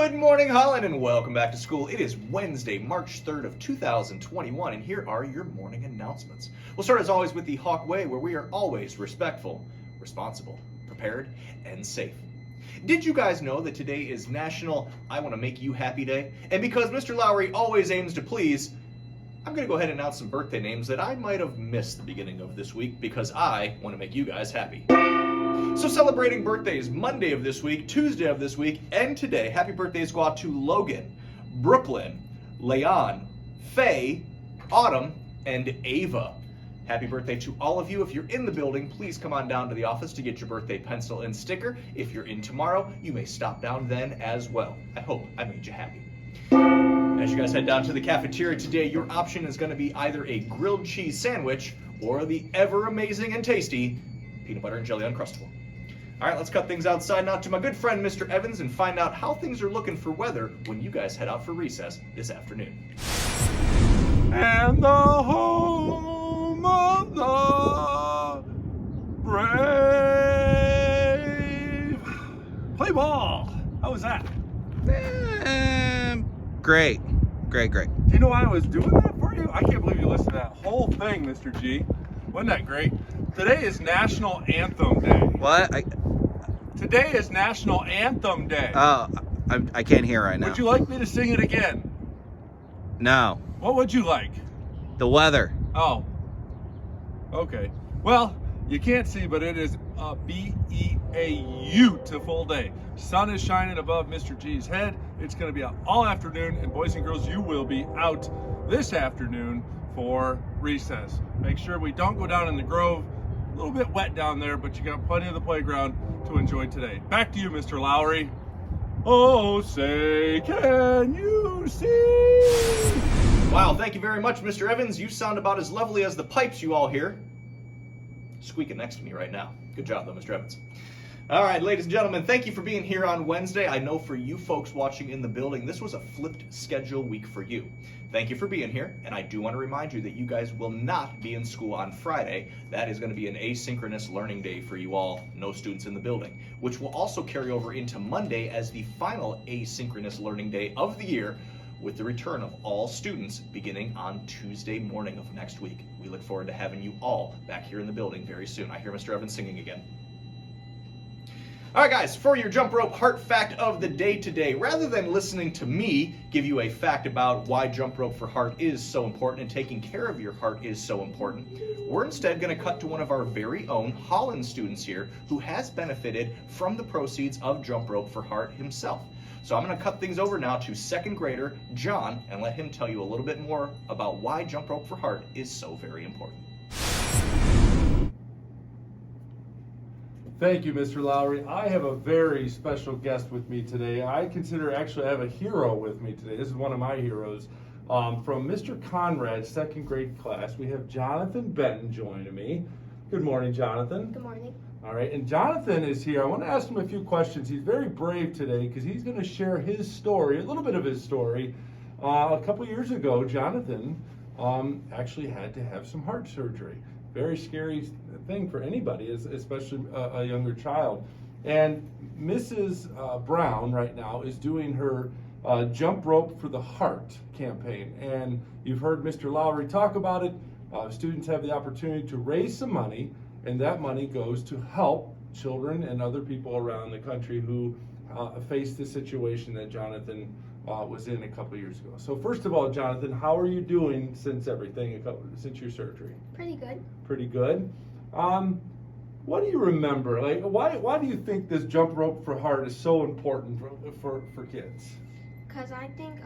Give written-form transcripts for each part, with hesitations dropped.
Good morning, Holland, and welcome back to school. It is Wednesday, March 3rd of 2021, and here are your morning announcements. We'll start as always with the Hawk Way, where we are always respectful, responsible, prepared, and safe. Did you guys know that today is National I Want to Make You Happy Day? And because Mr. Lowry always aims to please, I'm going to go ahead and announce some birthday names that I might have missed the beginning of this week because I want to make you guys happy. So celebrating birthdays Monday of this week, Tuesday of this week, and today, happy birthdays go out to Logan, Brooklyn, Leon, Faye, Autumn, and Ava. Happy birthday to all of you. If you're in the building, please come on down to the office to get your birthday pencil and sticker. If you're in tomorrow, you may stop down then as well. I hope I made you happy. As you guys head down to the cafeteria today, your option is going to be either a grilled cheese sandwich or the ever amazing and tasty peanut butter and jelly Uncrustable. All right, let's cut things outside now to my good friend, Mr. Evans, and find out how things are looking for weather when you guys head out for recess this afternoon. And the home of the brave. Play ball. How was that? Great. Do you know why I was doing that for you? I can't believe you listened to that whole thing, Mr. G. Wasn't that great? Today is National Anthem Day. What? Today is National Anthem Day. Oh, I can't hear right now. Would you like me to sing it again? No. What would you like? The weather. Oh. Okay. Well, you can't see, but it is a beautiful day. Sun is shining above Mr. G's head. It's going to be out all afternoon, and boys and girls, you will be out this afternoon for recess. Make sure we don't go down in the grove. A little bit wet down there, but you got plenty of the playground to enjoy today. Back to you, Mr. Lowry. Oh, say, can you see? Wow, thank you very much, Mr. Evans. You sound about as lovely as the pipes you all hear squeaking next to me right now. Good job, though, Mr. Evans. All right, ladies and gentlemen, thank you for being here on Wednesday. I know for you folks watching in the building, this was a flipped schedule week for you. Thank you for being here, and I do want to remind you that you guys will not be in school on Friday. That is going to be an asynchronous learning day for you all, no students in the building, which will also carry over into Monday as the final asynchronous learning day of the year, with the return of all students beginning on Tuesday morning of next week. We look forward to having you all back here in the building very soon. I hear Mr. Evans singing again. All right, guys, for your jump rope heart fact of the day today, rather than listening to me give you a fact about why jump rope for heart is so important and taking care of your heart is so important, we're instead going to cut to one of our very own Holland students here who has benefited from the proceeds of jump rope for heart himself. So I'm going to cut things over now to second grader John and let him tell you a little bit more about why jump rope for heart is so very important. Thank you, Mr. Lowry. I have a very special guest with me today. I have a hero with me today. This is one of my heroes. From Mr. Conrad's second grade class, we have Jonathan Benton joining me. Good morning, Jonathan. Good morning. All right, and Jonathan is here. I want to ask him a few questions. He's very brave today because he's going to share his story, a little bit of his story. A couple years ago, Jonathan actually had to have some heart surgery. Very scary thing for anybody, especially a younger child. And Mrs. Brown right now is doing her Jump Rope for the Heart campaign. And you've heard Mr. Lowry talk about it. Students have the opportunity to raise some money, and that money goes to help children and other people around the country who face the situation that Jonathan was in a couple years ago. So first of all, Jonathan, how are you doing since since your surgery? Pretty good. Pretty good. What do you remember? Like, why do you think this jump rope for heart is so important for kids? Because I think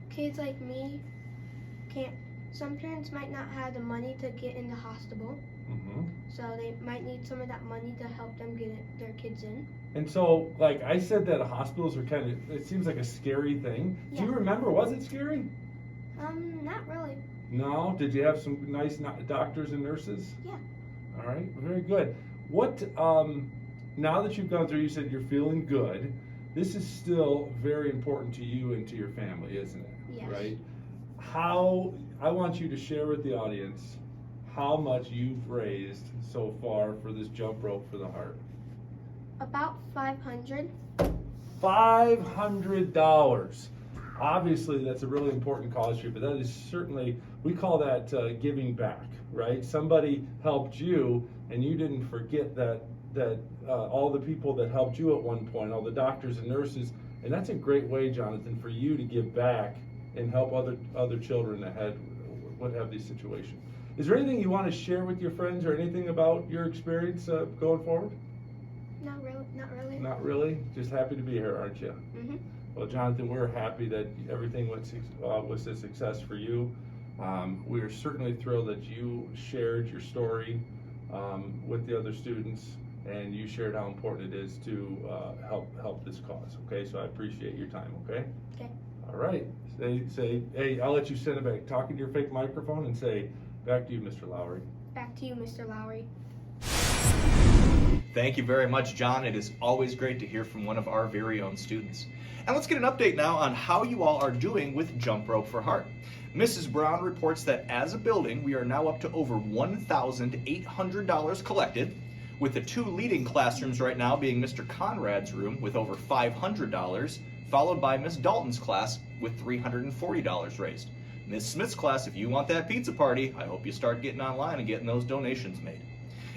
kids like me some parents might not have the money to get in the hospital. Mm-hmm. So they might need some of that money to help them get their kids in. And so, like I said, that hospitals are it seems like a scary thing. Yeah. Do you remember, was it scary? Not really. No? Did you have some nice doctors and nurses? Yeah. All right, very good. What, now that you've gone through, you said you're feeling good. This is still very important to you and to your family, isn't it? Yes. Right? I want you to share with the audience how much you've raised so far for this jump rope for the heart. About 500. $500. Obviously, that's a really important cause for you, but that is certainly, we call that giving back, right? Somebody helped you, and you didn't forget that all the people that helped you at one point, all the doctors and nurses, and that's a great way, Jonathan, for you to give back and help other children that would have these situations. Is there anything you want to share with your friends or anything about your experience going forward? Not really. Not really? Just happy to be here, aren't you? Mm-hmm. Well, Jonathan, we're happy that everything was a success for you. We are certainly thrilled that you shared your story with the other students, and you shared how important it is to help this cause. Okay, so I appreciate your time. Okay. Okay. All right. Say, hey, I'll let you send it back. Talk into your fake microphone and say, back to you, Mr. Lowry. Back to you, Mr. Lowry. Thank you very much, John. It is always great to hear from one of our very own students. And let's get an update now on how you all are doing with Jump Rope for Heart. Mrs. Brown reports that as a building, we are now up to over $1,800 collected, with the two leading classrooms right now being Mr. Conrad's room with over $500, followed by Miss Dalton's class with $340 raised. Miss Smith's class, if you want that pizza party, I hope you start getting online and getting those donations made.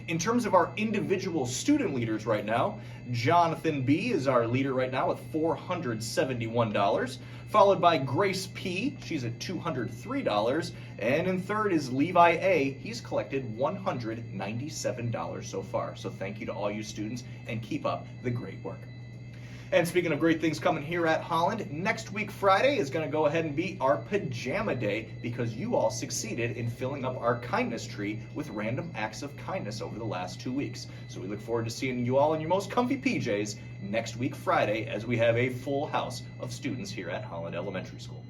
In terms of our individual student leaders right now, Jonathan B. is our leader right now with $471, followed by Grace P. She's at $203, and in third is Levi A. He's collected $197 so far. So thank you to all you students, and keep up the great work. And speaking of great things coming here at Holland, next week Friday is going to go ahead and be our pajama day because you all succeeded in filling up our kindness tree with random acts of kindness over the last 2 weeks. So we look forward to seeing you all in your most comfy PJs next week Friday as we have a full house of students here at Holland Elementary School.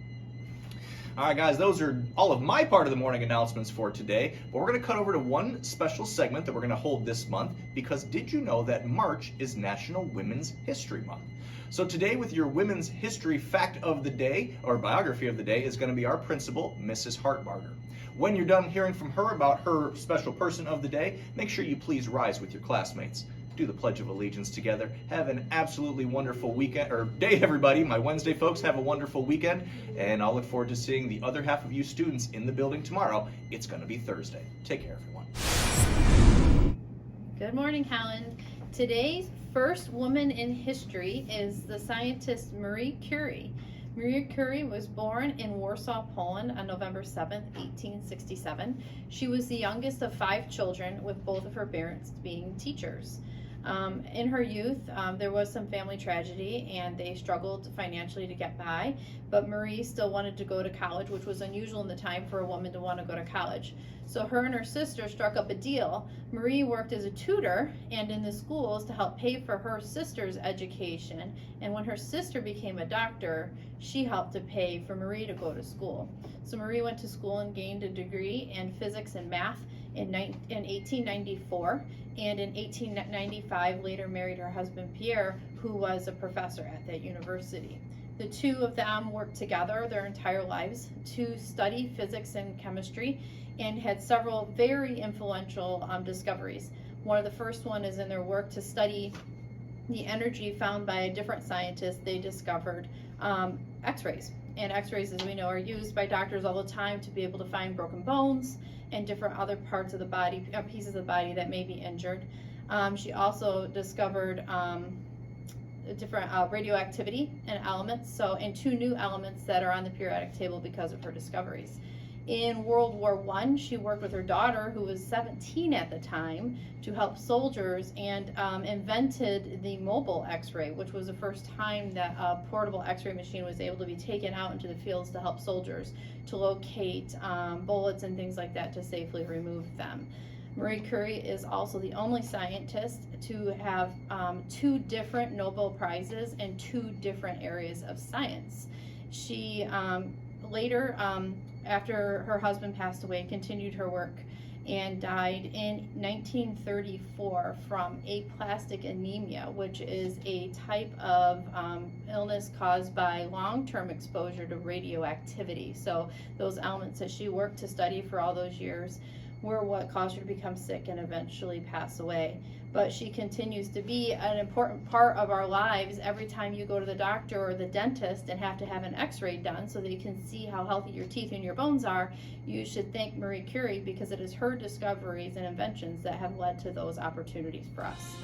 All right, guys, those are all of my part of the morning announcements for today, but we're going to cut over to one special segment that we're going to hold this month because did you know that March is National Women's History Month? So today with your Women's History Fact of the Day, or Biography of the Day, is going to be our principal, Mrs. Hartbarger. When you're done hearing from her about her special person of the day, make sure you please rise with your classmates. Do the Pledge of Allegiance together. Have an absolutely wonderful weekend, or day, everybody. My Wednesday folks, have a wonderful weekend, and I'll look forward to seeing the other half of you students in the building tomorrow. It's going to be Thursday. Take care, everyone. Good morning, Holland. Today's first woman in history is the scientist Marie Curie. Marie Curie was born in Warsaw, Poland on November 7, 1867. She was the youngest of 5 children, with both of her parents being teachers. In her youth, there was some family tragedy and they struggled financially to get by, but Marie still wanted to go to college, which was unusual in the time for a woman to want to go to college. So her and her sister struck up a deal. Marie worked as a tutor and in the schools to help pay for her sister's education, and when her sister became a doctor, she helped to pay for Marie to go to school. So Marie went to school and gained a degree in physics and math in 1894, and in 1895 later married her husband Pierre, who was a professor at that university. The two of them worked together their entire lives to study physics and chemistry and had several very influential discoveries. One of the first one is in their work to study the energy found by a different scientist. They discovered x-rays, and x-rays, as we know, are used by doctors all the time to be able to find broken bones and different other parts of the body, pieces of the body that may be injured. She also discovered different radioactivity and elements, and 2 new elements that are on the periodic table because of her discoveries. In World War I, she worked with her daughter, who was 17 at the time, to help soldiers, and invented the mobile x-ray, which was the first time that a portable x-ray machine was able to be taken out into the fields to help soldiers to locate bullets and things like that to safely remove them. Marie Curie is also the only scientist to have 2 different Nobel Prizes in 2 different areas of science. She later, after her husband passed away, continued her work and died in 1934 from aplastic anemia, which is a type of illness caused by long-term exposure to radioactivity. So those elements that she worked to study for all those years were what caused her to become sick and eventually pass away. But she continues to be an important part of our lives. Every time you go to the doctor or the dentist and have to have an x-ray done so that you can see how healthy your teeth and your bones are, you should thank Marie Curie, because it is her discoveries and inventions that have led to those opportunities for us.